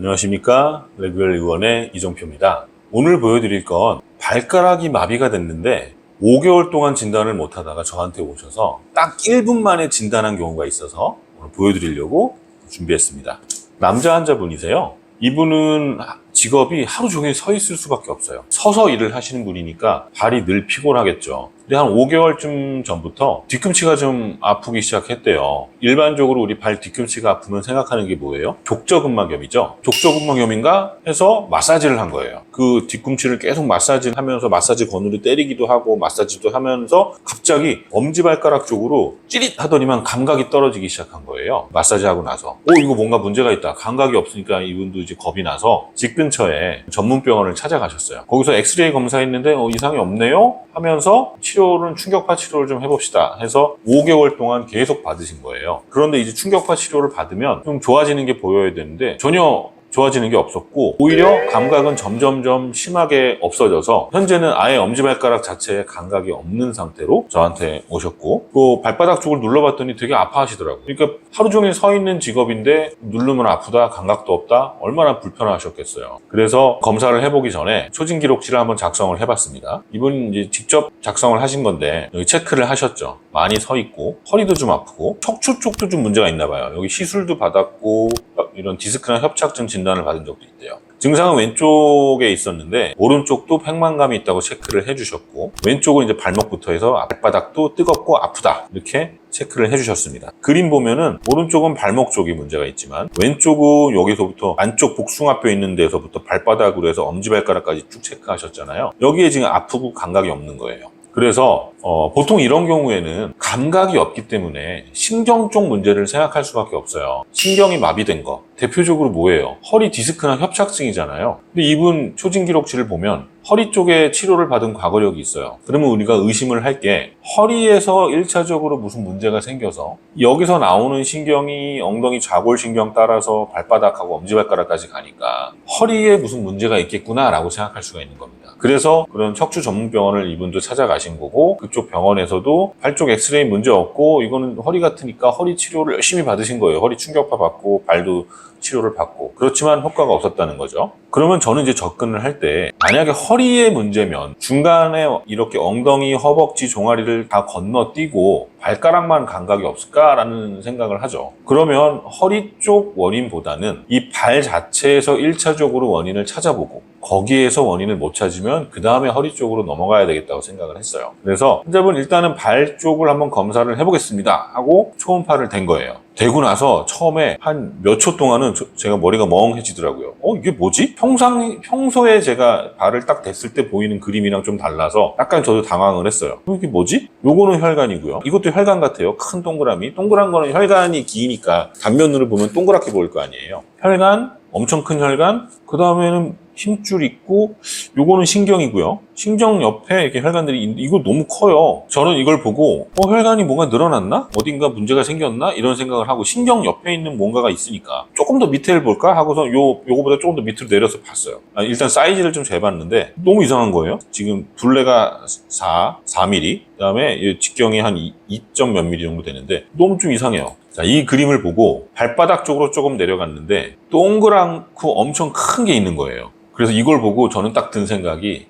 안녕하십니까, 레귤 의원의 이정표입니다. 오늘 보여드릴 건 발가락이 마비가 됐는데 5개월 동안 진단을 못하다가 저한테 오셔서 딱 1분 만에 진단한 경우가 있어서 오늘 보여드리려고 준비했습니다. 남자 환자분이세요. 이분은 직업이 하루 종일 서 있을 수밖에 없어요. 서서 일을 하시는 분이니까 발이 늘 피곤하겠죠. 근데 한 5개월쯤 전부터 뒤꿈치가 좀 아프기 시작했대요. 일반적으로 우리 발 뒤꿈치가 아프면 생각하는 게 뭐예요? 족저근막염이죠. 족저근막염인가 해서 마사지를 한 거예요. 그 뒤꿈치를 계속 마사지를 하면서 마사지 건으로 때리기도 하고 마사지도 하면서 갑자기 엄지발가락 쪽으로 찌릿 하더니만 감각이 떨어지기 시작한 거예요. 마사지하고 나서 이거 뭔가 문제가 있다. 감각이 없으니까 이분도 이제 겁이 나서 집 근처에 전문병원을 찾아가셨어요. 거기서 엑스레이 검사했는데 이상이 없네요 하면서 치료는 충격파 치료를 좀 해봅시다 해서 5개월 동안 계속 받으신 거예요. 그런데 이제 충격파 치료를 받으면 좀 좋아지는 게 보여야 되는데 전혀 좋아지는 게 없었고 오히려 감각은 점점점 심하게 없어져서 현재는 아예 엄지발가락 자체에 감각이 없는 상태로 저한테 오셨고 또 발바닥 쪽을 눌러봤더니 되게 아파하시더라고요. 그러니까 하루 종일 서 있는 직업인데 누르면 아프다, 감각도 없다, 얼마나 불편하셨겠어요. 그래서 검사를 해보기 전에 초진기록지를 한번 작성을 해봤습니다. 이분이 이제 직접 작성을 하신 건데 여기 체크를 하셨죠. 많이 서 있고 허리도 좀 아프고 척추 쪽도 좀 문제가 있나 봐요. 여기 시술도 받았고 이런 디스크나 협착증 진단을 받은 적도 있대요. 증상은 왼쪽에 있었는데 오른쪽도 팽만감이 있다고 체크를 해주셨고 왼쪽은 이제 발목부터 해서 발바닥도 뜨겁고 아프다 이렇게 체크를 해주셨습니다. 그림 보면은 오른쪽은 발목 쪽이 문제가 있지만 왼쪽은 여기서부터 안쪽 복숭아뼈 있는 데서부터 발바닥으로 해서 엄지발가락까지 쭉 체크하셨잖아요. 여기에 지금 아프고 감각이 없는 거예요. 그래서 보통 이런 경우에는 감각이 없기 때문에 신경 쪽 문제를 생각할 수밖에 없어요. 신경이 마비된 거 대표적으로 뭐예요? 허리 디스크나 협착증이잖아요. 근데 이분 초진기록지를 보면 허리 쪽에 치료를 받은 과거력이 있어요. 그러면 우리가 의심을 할 게 허리에서 1차적으로 무슨 문제가 생겨서 여기서 나오는 신경이 엉덩이 좌골신경 따라서 발바닥하고 엄지발가락까지 가니까 허리에 무슨 문제가 있겠구나라고 생각할 수가 있는 겁니다. 그래서 그런 척추 전문병원을 이분도 찾아가신 거고 그쪽 병원에서도 발 쪽 엑스레이 문제 없고 이거는 허리 같으니까 허리 치료를 열심히 받으신 거예요. 허리 충격파 받고 발도 치료를 받고 그렇지만 효과가 없었다는 거죠. 그러면 저는 이제 접근을 할 때 만약에 허리의 문제면 중간에 이렇게 엉덩이, 허벅지, 종아리를 다 건너뛰고 발가락만 감각이 없을까라는 생각을 하죠. 그러면 허리 쪽 원인보다는 이 발 자체에서 1차적으로 원인을 찾아보고 거기에서 원인을 못 찾으면 그 다음에 허리 쪽으로 넘어가야 되겠다고 생각을 했어요. 그래서 환자분 일단은 발 쪽을 한번 검사를 해보겠습니다 하고 초음파를 댄 거예요. 되고 나서 처음에 한 몇 초 동안은 제가 머리가 멍해지더라고요. 이게 뭐지? 평소에 제가 발을 딱 댔을 때 보이는 그림이랑 좀 달라서 약간 저도 당황을 했어요. 이게 뭐지? 요거는 혈관이고요. 이것도 혈관 같아요. 큰 동그라미. 동그란 거는 혈관이 기니까 단면으로 보면 동그랗게 보일 거 아니에요. 혈관, 엄청 큰 혈관, 그 다음에는 힘줄 있고 요거는 신경이고요. 신경 옆에 이렇게 혈관들이 있는데 이거 너무 커요. 저는 이걸 보고 혈관이 뭔가 늘어났나? 어딘가 문제가 생겼나? 이런 생각을 하고 신경 옆에 있는 뭔가가 있으니까 조금 더 밑에를 볼까? 하고서 요거보다 조금 더 밑으로 내려서 봤어요. 일단 사이즈를 좀 재봤는데 너무 이상한 거예요. 지금 둘레가 4mm 그 다음에 직경이 한 2점 몇 mm 정도 되는데 너무 좀 이상해요. 자, 이 그림을 보고 발바닥 쪽으로 조금 내려갔는데 동그랗고 엄청 큰 게 있는 거예요. 그래서 이걸 보고 저는 딱 든 생각이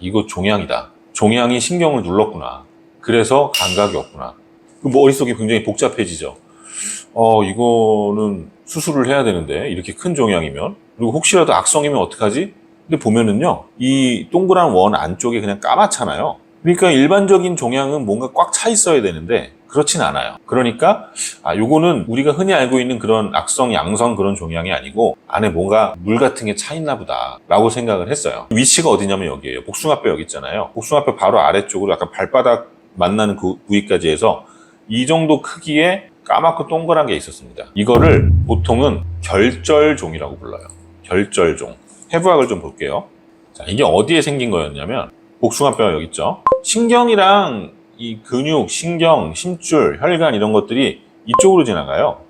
이거 종양이다. 종양이 신경을 눌렀구나. 그래서 감각이 없구나. 머릿속이 굉장히 복잡해지죠. 이거는 수술을 해야 되는데 이렇게 큰 종양이면 그리고 혹시라도 악성이면 어떡하지? 근데 보면은요 이 동그란 원 안쪽에 그냥 까맣잖아요. 그러니까 일반적인 종양은 뭔가 꽉 차 있어야 되는데 그렇진 않아요. 그러니까 요거는 우리가 흔히 알고 있는 그런 악성, 양성 그런 종양이 아니고 안에 뭔가 물 같은 게 차 있나 보다 라고 생각을 했어요. 위치가 어디냐면 여기예요. 복숭아뼈 여기 있잖아요. 복숭아뼈 바로 아래쪽으로 약간 발바닥 만나는 그 부위까지 해서 이 정도 크기의 까맣고 동그란 게 있었습니다. 이거를 보통은 결절종이라고 불러요. 결절종. 해부학을 좀 볼게요. 자, 이게 어디에 생긴 거였냐면 복숭아뼈 여기 있죠. 신경이랑 이 근육, 신경, 심줄, 혈관 이런 것들이 이쪽으로 지나가요.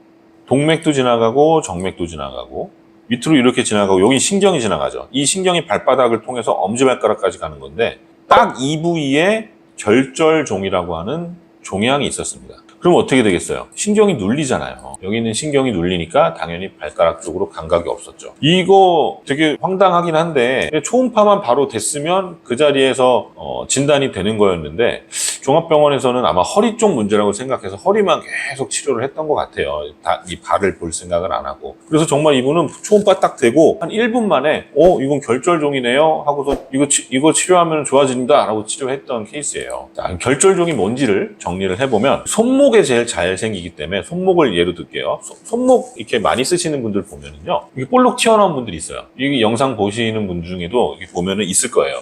동맥도 지나가고 정맥도 지나가고 밑으로 이렇게 지나가고 여기 신경이 지나가죠. 이 신경이 발바닥을 통해서 엄지발가락까지 가는 건데 딱 이 부위에 결절종이라고 하는 종양이 있었습니다. 그럼 어떻게 되겠어요? 신경이 눌리잖아요. 여기 있는 신경이 눌리니까 당연히 발가락 쪽으로 감각이 없었죠. 이거 되게 황당하긴 한데 초음파만 바로 됐으면 그 자리에서 진단이 되는 거였는데 종합병원에서는 아마 허리 쪽 문제라고 생각해서 허리만 계속 치료를 했던 것 같아요. 이 발을 볼 생각을 안 하고. 그래서 정말 이분은 초음파 딱 되고 한 1분 만에 이건 결절종이네요 하고서 이거 치료하면 좋아진다 라고 치료했던 케이스예요. 자, 결절종이 뭔지를 정리를 해보면 손목에 제일 잘 생기기 때문에 손목을 예로 들게요. 손목 이렇게 많이 쓰시는 분들 보면은요, 이게 볼록 튀어나온 분들이 있어요. 이 영상 보시는 분 중에도 이렇게 보면은 있을 거예요.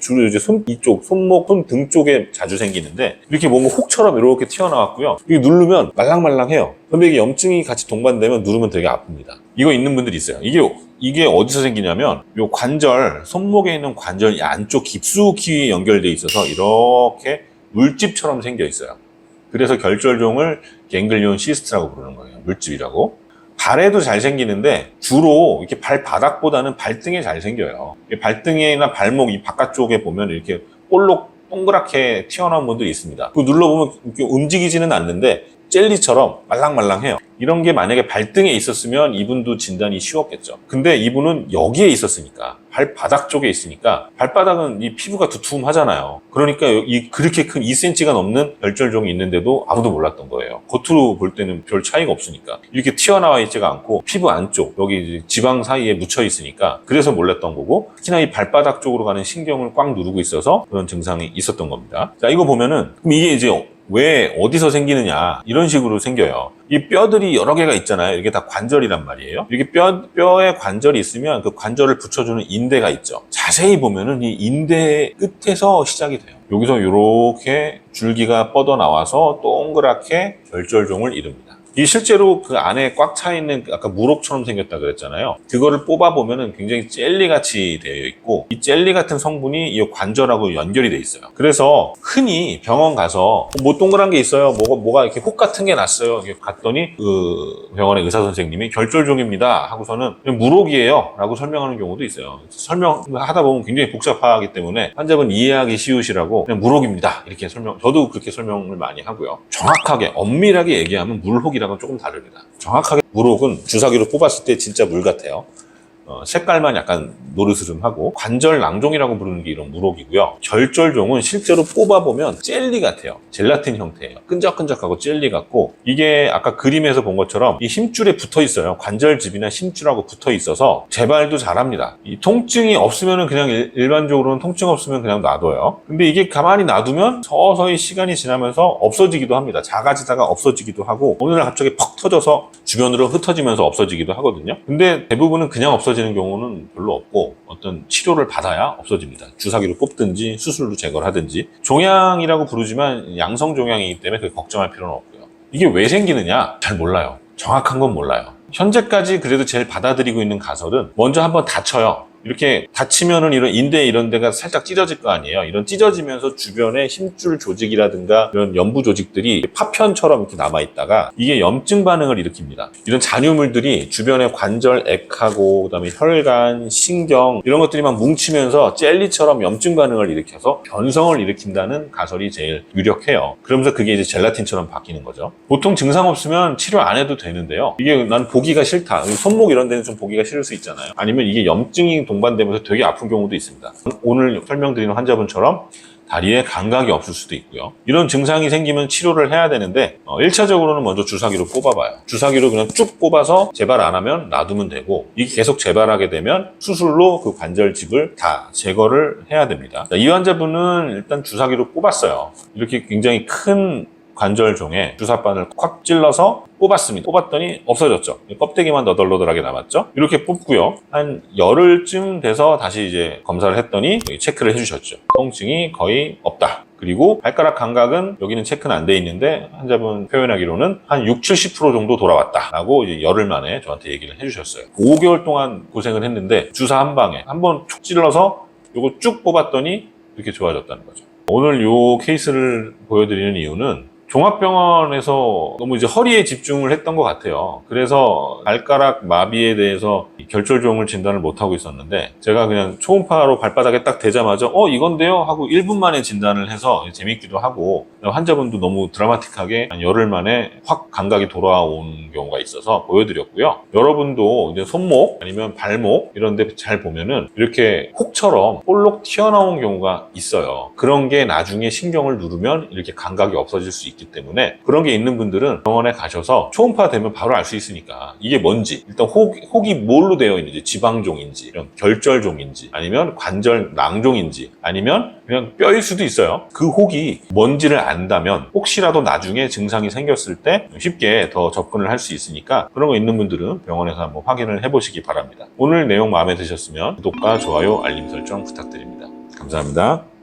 주로 이제 손목, 손 등 쪽에 자주 생기는데 이렇게 뭔가 혹처럼 이렇게 튀어나왔고요. 이게 누르면 말랑말랑해요. 근데 이게 염증이 같이 동반되면 누르면 되게 아픕니다. 이거 있는 분들이 있어요. 이게 어디서 생기냐면 요 관절, 손목에 있는 관절 안쪽 깊숙이 연결돼 있어서 이렇게 물집처럼 생겨 있어요. 그래서 결절종을 갱글리온 시스트라고 부르는 거예요. 물집이라고. 발에도 잘 생기는데 주로 이렇게 발바닥보다는 발등에 잘 생겨요. 발등이나 발목 이 바깥쪽에 보면 이렇게 볼록 동그랗게 튀어나온 분들이 있습니다. 그 눌러보면 이렇게 움직이지는 않는데 젤리처럼 말랑말랑해요. 이런 게 만약에 발등에 있었으면 이분도 진단이 쉬웠겠죠. 근데 이분은 여기에 있었으니까, 발바닥 쪽에 있으니까, 발바닥은 이 피부가 두툼하잖아요. 그러니까 그렇게 큰 2cm가 넘는 결절종이 있는데도 아무도 몰랐던 거예요. 겉으로 볼 때는 별 차이가 없으니까. 이렇게 튀어나와 있지가 않고 피부 안쪽, 여기 이제 지방 사이에 묻혀 있으니까 그래서 몰랐던 거고, 특히나 이 발바닥 쪽으로 가는 신경을 꽉 누르고 있어서 그런 증상이 있었던 겁니다. 자, 이거 보면은 그럼 이게 이제 왜 어디서 생기느냐 이런 식으로 생겨요. 이 뼈들이 여러 개가 있잖아요. 이게 다 관절이란 말이에요. 이렇게 뼈에 관절이 있으면 그 관절을 붙여주는 인대가 있죠. 자세히 보면은 이 인대 끝에서 시작이 돼요. 여기서 이렇게 줄기가 뻗어 나와서 동그랗게 결절종을 이룹니다. 이 실제로 그 안에 꽉 차 있는 아까 무록처럼 생겼다 그랬잖아요. 그거를 뽑아보면은 굉장히 젤리같이 되어 있고 이 젤리 같은 성분이 이 관절하고 연결이 돼 있어요. 그래서 흔히 병원 가서 뭐 동그란 게 있어요. 뭐가 이렇게 혹 같은 게 났어요. 이렇게 갔더니 그 병원의 의사 선생님이 결절종입니다 하고서는 무록이에요 라고 설명하는 경우도 있어요. 설명하다 보면 굉장히 복잡하기 때문에 환자분 이해하기 쉬우시라고 그냥 무록입니다 이렇게 저도 그렇게 설명을 많이 하고요. 정확하게 엄밀하게 얘기하면 물혹이라고 조금 다릅니다. 정확하게 물혹은 주사기로 뽑았을 때 진짜 물 같아요. 색깔만 약간 노르스름하고 관절 낭종이라고 부르는 게 이런 물혹이고요. 결절종은 실제로 뽑아보면 젤리 같아요. 젤라틴 형태예요. 끈적끈적하고 젤리 같고 이게 아까 그림에서 본 것처럼 이 힘줄에 붙어 있어요. 관절집이나 힘줄하고 붙어 있어서 재발도 잘합니다. 이 통증이 없으면 그냥 일반적으로는 통증 없으면 그냥 놔둬요. 근데 이게 가만히 놔두면 서서히 시간이 지나면서 없어지기도 합니다. 작아지다가 없어지기도 하고 어느 날 갑자기 퍽 터져서 주변으로 흩어지면서 없어지기도 하거든요. 근데 대부분은 그냥 없어지는 경우는 별로 없고 어떤 치료를 받아야 없어집니다. 주사기로 뽑든지 수술로 제거를 하든지. 종양이라고 부르지만 양성 종양이기 때문에 그렇게 걱정할 필요는 없고요. 이게 왜 생기느냐? 잘 몰라요. 정확한 건 몰라요. 현재까지 그래도 제일 받아들이고 있는 가설은 먼저 한번 다쳐요. 이렇게 다치면은 이런 인대 이런 데가 살짝 찢어질 거 아니에요. 이런 찢어지면서 주변에 힘줄 조직이라든가 이런 연부 조직들이 파편처럼 이렇게 남아있다가 이게 염증 반응을 일으킵니다. 이런 잔유물들이 주변에 관절, 액하고 그다음에 혈관, 신경 이런 것들이 막 뭉치면서 젤리처럼 염증 반응을 일으켜서 변성을 일으킨다는 가설이 제일 유력해요. 그러면서 그게 이제 젤라틴처럼 바뀌는 거죠. 보통 증상 없으면 치료 안 해도 되는데요. 이게 난 보기가 싫다. 손목 이런 데는 좀 보기가 싫을 수 있잖아요. 아니면 이게 염증이 동반되면서 되게 아픈 경우도 있습니다. 오늘 설명드리는 환자분처럼 다리에 감각이 없을 수도 있고요. 이런 증상이 생기면 치료를 해야 되는데 1차적으로는 먼저 주사기로 뽑아봐요. 주사기로 그냥 쭉 뽑아서 재발 안 하면 놔두면 되고 이게 계속 재발하게 되면 수술로 그 관절집을 다 제거를 해야 됩니다. 이 환자분은 일단 주사기로 뽑았어요. 이렇게 굉장히 큰 관절종에 주사바늘 콱 찔러서 뽑았습니다. 뽑았더니 없어졌죠. 껍데기만 너덜너덜하게 남았죠. 이렇게 뽑고요. 한 열흘쯤 돼서 다시 이제 검사를 했더니 체크를 해주셨죠. 통증이 거의 없다. 그리고 발가락 감각은 여기는 체크는 안 돼 있는데 환자분 표현하기로는 한 60, 70% 정도 돌아왔다라고 이제 열흘 만에 저한테 얘기를 해주셨어요. 5개월 동안 고생을 했는데 주사 한 방에 한번 툭 찔러서 요거 쭉 뽑았더니 이렇게 좋아졌다는 거죠. 오늘 요 케이스를 보여드리는 이유는 종합병원에서 너무 이제 허리에 집중을 했던 것 같아요. 그래서 발가락 마비에 대해서 결절종을 진단을 못하고 있었는데 제가 그냥 초음파로 발바닥에 딱 대자마자 이건데요? 하고 1분 만에 진단을 해서 재밌기도 하고 환자분도 너무 드라마틱하게 한 열흘 만에 확 감각이 돌아온 경우가 있어서 보여드렸고요. 여러분도 이제 손목 아니면 발목 이런 데 잘 보면은 이렇게 혹처럼 볼록 튀어나온 경우가 있어요. 그런 게 나중에 신경을 누르면 이렇게 감각이 없어질 수 있기 때문에 그런 게 있는 분들은 병원에 가셔서 초음파 되면 바로 알 수 있으니까 이게 뭔지 일단 혹이 뭘로 되어 있는지 지방종인지 이런 결절종인지 아니면 관절 낭종인지 아니면 그냥 뼈일 수도 있어요. 그 혹이 뭔지를 안다면 혹시라도 나중에 증상이 생겼을 때 쉽게 더 접근을 할 수 있으니까 그런 거 있는 분들은 병원에서 한번 확인을 해보시기 바랍니다. 오늘 내용 마음에 드셨으면 구독과 좋아요, 알림 설정 부탁드립니다. 감사합니다.